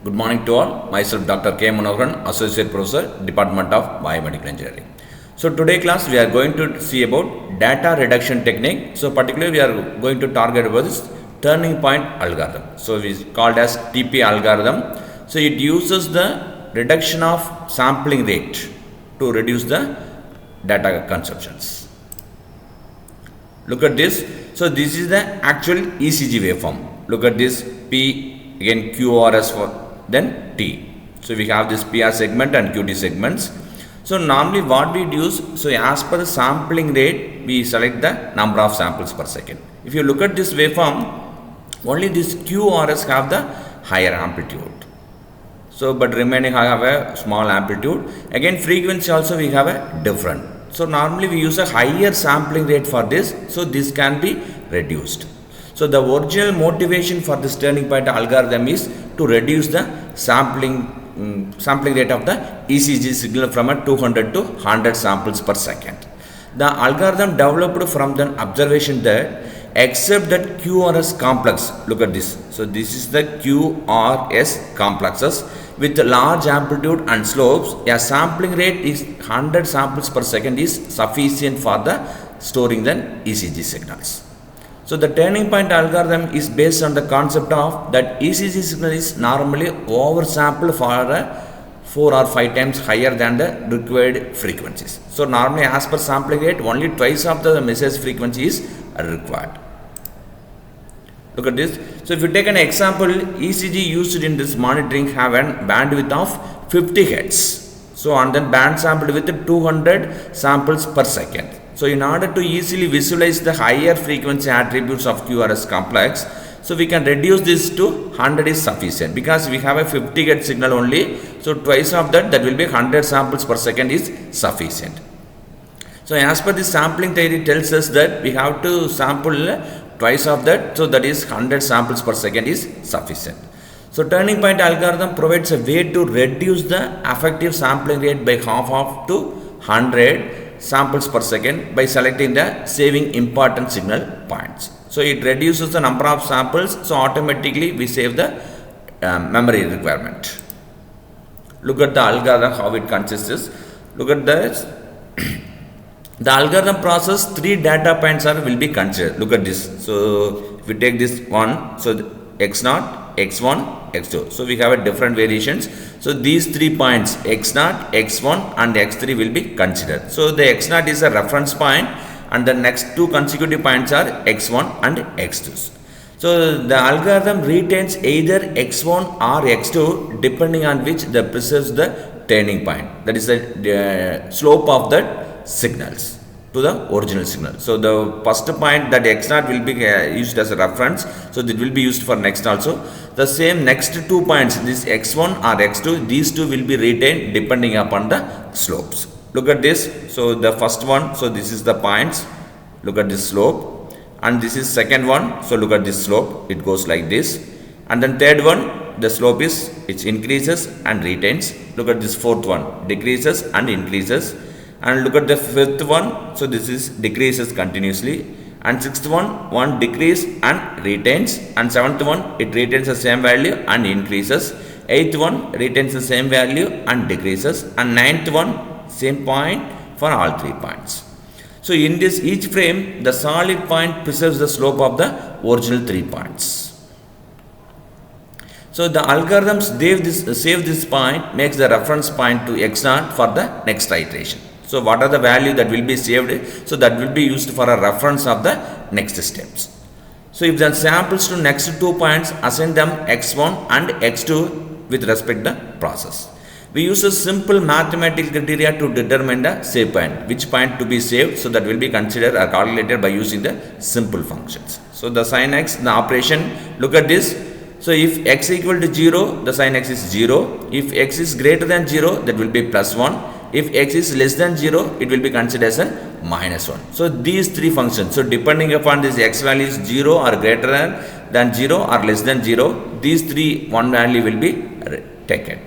Good morning to all. Myself Dr. K. Manoharan, Associate Professor, Department of Biomedical Engineering. So today class we are going to see about data reduction technique. So particularly we are going to target about this turning point algorithm. So it is called as TP algorithm. So it uses the reduction of sampling rate to reduce the data consumptions. Look at this. So this is the actual ECG waveform. Look at this P, again QRS for then T. So we have this PR segment and QT segments. So normally what we use, so as per the sampling rate, we select the number of samples per second. If you look at this waveform, only this QRS have the higher amplitude. So but remaining have a small amplitude. Again frequency also we have a different. So normally we use a higher sampling rate for this. So this can be reduced. So the original motivation for this turning point algorithm is to reduce the sampling rate of the ECG signal from a 200 to 100 samples per second. The algorithm developed from the observation that except that QRS complex, look at this. So this is the QRS complexes with large amplitude and slopes. A sampling rate is 100 samples per second is sufficient for the storing the ECG signals. So the turning point algorithm is based on the concept of that ECG signal is normally oversampled for 4 or 5 times higher than the required frequencies. So normally as per sampling rate only twice of the message frequency is required. Look at this. So if you take an example, ECG used in this monitoring have a bandwidth of 50 Hz. So and then band sampled with 200 samples per second. So in order to easily visualize the higher frequency attributes of QRS complex, so we can reduce this to 100 is sufficient because we have a 50 Hz signal only. So twice of that will be 100 samples per second is sufficient. So as per the sampling theory tells us that we have to sample twice of that. So that is 100 samples per second is sufficient. So turning point algorithm provides a way to reduce the effective sampling rate by half of to 100 samples per second by selecting the saving important signal points. So it reduces the number of samples, so automatically we save the memory requirement. Look at the algorithm how it consists. Look at this. The algorithm process 3 data points will be considered. Look at this. So if we take this one, so x0, x1, x2. So we have a different variations. So these 3 points x0, x1 and x3 will be considered. So the x0 is a reference point and the next 2 consecutive points are x1 and x2. So the algorithm retains either x1 or x2 depending on which the preserves the turning point. That is the slope of the signals to the original signal. So the first point that x0 will be used as a reference. So that will be used for next also. The same next 2 points, this x1 or x2, these 2 will be retained depending upon the slopes. Look at this. So the first one, so this is the points. Look at this slope. And this is second one. So look at this slope. It goes like this. And then third one, the slope is, it increases and retains. Look at this fourth one, decreases and increases. And look at the fifth one, so this is decreases continuously, and sixth one decrease and retains, and seventh one it retains the same value and increases, eighth one retains the same value and decreases, and ninth one same point for all 3 points. So in this each frame the solid point preserves the slope of the original 3 points. So the algorithms save this point, makes the reference point to x0 for the next iteration. So what are the value that will be saved? So that will be used for a reference of the next steps. So if the samples to next 2 points, assign them x1 and x2 with respect to the process. We use a simple mathematical criteria to determine the save point, which point to be saved. So that will be considered or calculated by using the simple functions. So the sin x, the operation, look at this. So if x equal to 0, the sin x is 0. If x is greater than 0, that will be plus 1. If x is less than 0, it will be considered as a minus 1. So these 3 functions. So depending upon this x value is 0 or greater than 0 or less than 0, these 3 one value will be taken.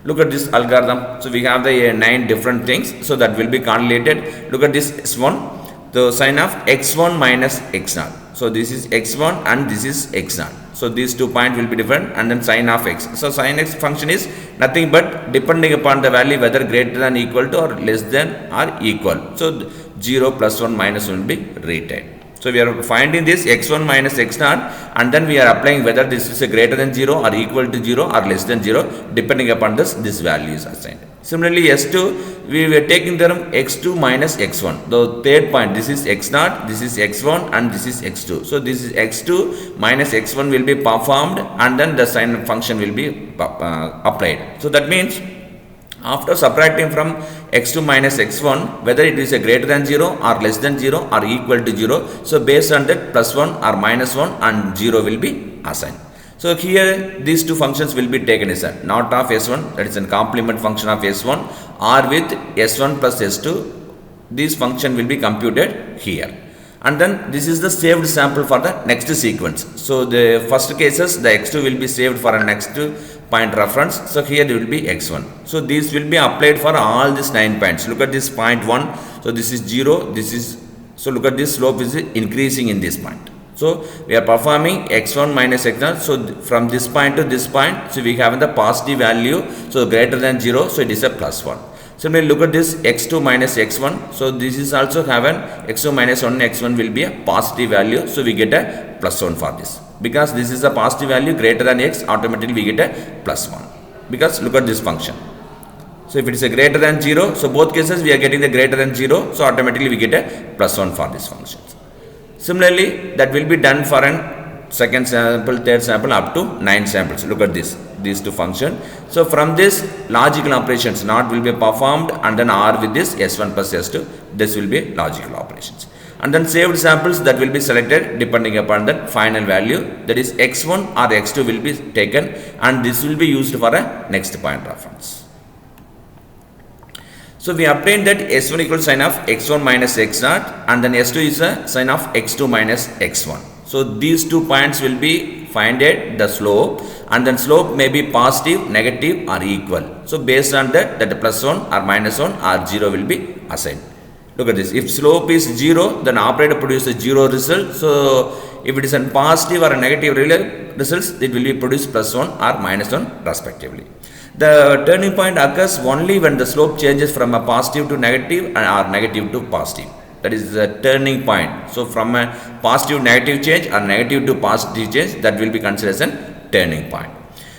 Look at this algorithm. So we have the 9 different things. So that will be calculated. Look at this S1. The sign of x1 minus x0. So this is x1 and this is x0. So these 2 points will be different, and then sin of x. So sin x function is nothing but depending upon the value whether greater than equal to or less than or equal. So 0 plus 1 minus 1 will be retained. So we are finding this x1 minus x0, and then we are applying whether this is a greater than 0 or equal to 0 or less than 0, depending upon this value is assigned. Similarly, S2, we were taking the term x2 minus x1. The third point, this is x0, this is x1, and this is x2. So this is x2 minus x1 will be performed, and then the sign function will be applied. So that means after subtracting from x2 minus x1, whether it is a greater than 0 or less than 0 or equal to 0, so based on that plus 1 or minus 1 and 0 will be assigned. So here these two functions will be taken as a not of S1, that is a complement function of S1, or with S1 plus S2, this function will be computed here. And then this is the saved sample for the next sequence. So the first cases, the x2 will be saved for a next point reference. So here it will be x1. So these will be applied for all these 9 points. Look at this point 1. So this is 0. This is, so look at this slope is increasing in this point. So we are performing x1 minus x0. So from this point to this point, so we have the positive value. So greater than 0. So it is a plus 1. Similarly, look at this x2 minus x1. So this is also have an x2 minus 1 x1 will be a positive value. So we get a plus 1 for this. Because this is a positive value greater than x, automatically we get a plus 1. Because look at this function. So if it is a greater than 0, so both cases we are getting the greater than 0. So automatically we get a plus 1 for this function. Similarly, that will be done for an second sample, third sample up to 9 samples. Look at this. These two functions. So from this logical operations NOT will be performed, and then OR with this S1 plus S2, this will be logical operations. And then saved samples that will be selected depending upon the final value, that is x1 or x2 will be taken, and this will be used for a next point reference. So we obtained that S1 equals sign of x1 minus x0, and then S2 is a sign of x2 minus x1. So these 2 points will be find the slope, and then slope may be positive, negative or equal. So based on that plus 1 or minus 1 or 0 will be assigned. Look at this. If slope is 0, then operator produces 0 result. So if it is a positive or a negative results, it will be produced plus 1 or minus 1 respectively. The turning point occurs only when the slope changes from a positive to negative or negative to positive. That is the turning point. So from a positive negative change or negative to positive change, that will be considered as a turning point.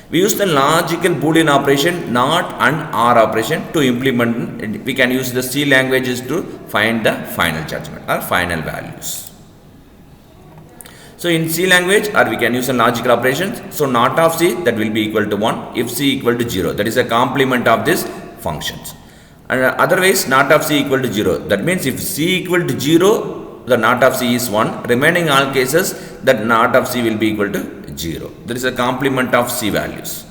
We use the logical Boolean operation NOT and OR operation to implement. We can use the C languages to find the final judgment or final values. So in C language, or we can use a logical operations. So NOT of C, that will be equal to 1 if C equal to 0. That is a complement of these functions. And otherwise NOT of C equal to 0. That means if C equal to 0, the NOT of C is 1. Remaining all cases, that NOT of C will be equal to 0. There is a complement of C values.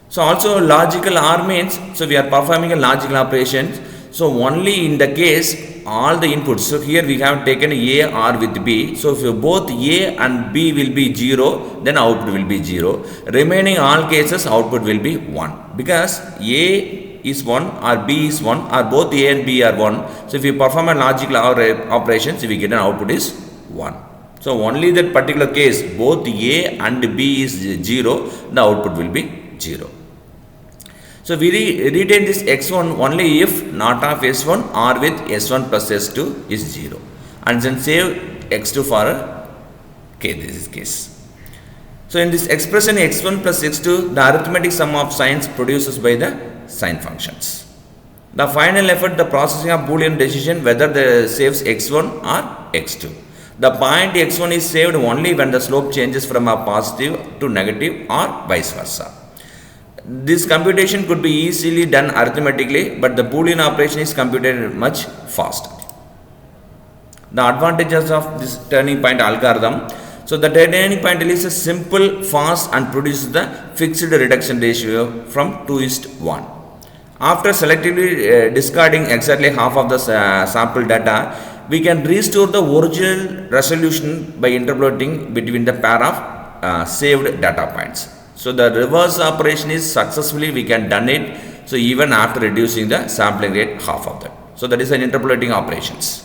So also logical OR means, so we are performing a logical operation. So only in the case all the inputs. So here we have taken A, R with B. So if both A and B will be 0, then output will be 0. Remaining all cases, output will be 1. Because A is 1 or B is 1 or both A and B are 1. So if you perform a logical operation, so we get an output is 1. So only that particular case, both A and B is 0, the output will be 0. So we retain this x1 only if NOT of S1 or with S1 plus S2 is 0. And then save x2 for this is case. So in this expression x1 plus x2, the arithmetic sum of signs produces by the sign functions. The final effort, the processing of Boolean decision whether the saves x1 or x2. The point x1 is saved only when the slope changes from a positive to negative or vice versa. This computation could be easily done arithmetically, but the Boolean operation is computed much faster. The advantages of this turning point algorithm. So the turning point is simple, fast and produces the fixed reduction ratio from 2:1. After selectively discarding exactly half of the sample data, we can restore the original resolution by interpolating between the pair of saved data points. So the reverse operation is successfully we can done it. So even after reducing the sampling rate half of that. So that is an interpolating operations.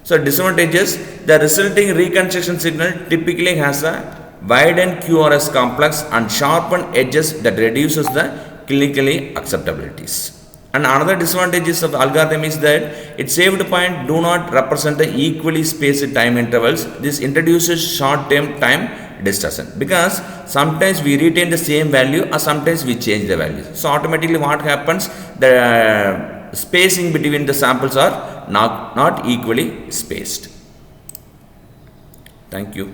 So disadvantages, the resulting reconstruction signal typically has a widened QRS complex and sharpened edges that reduces the clinically acceptabilities. And another disadvantages of the algorithm is that its saved point do not represent the equally spaced time intervals. This introduces short-term time distortion because sometimes we retain the same value or sometimes we change the value. So automatically what happens, the spacing between the samples are not equally spaced. Thank you.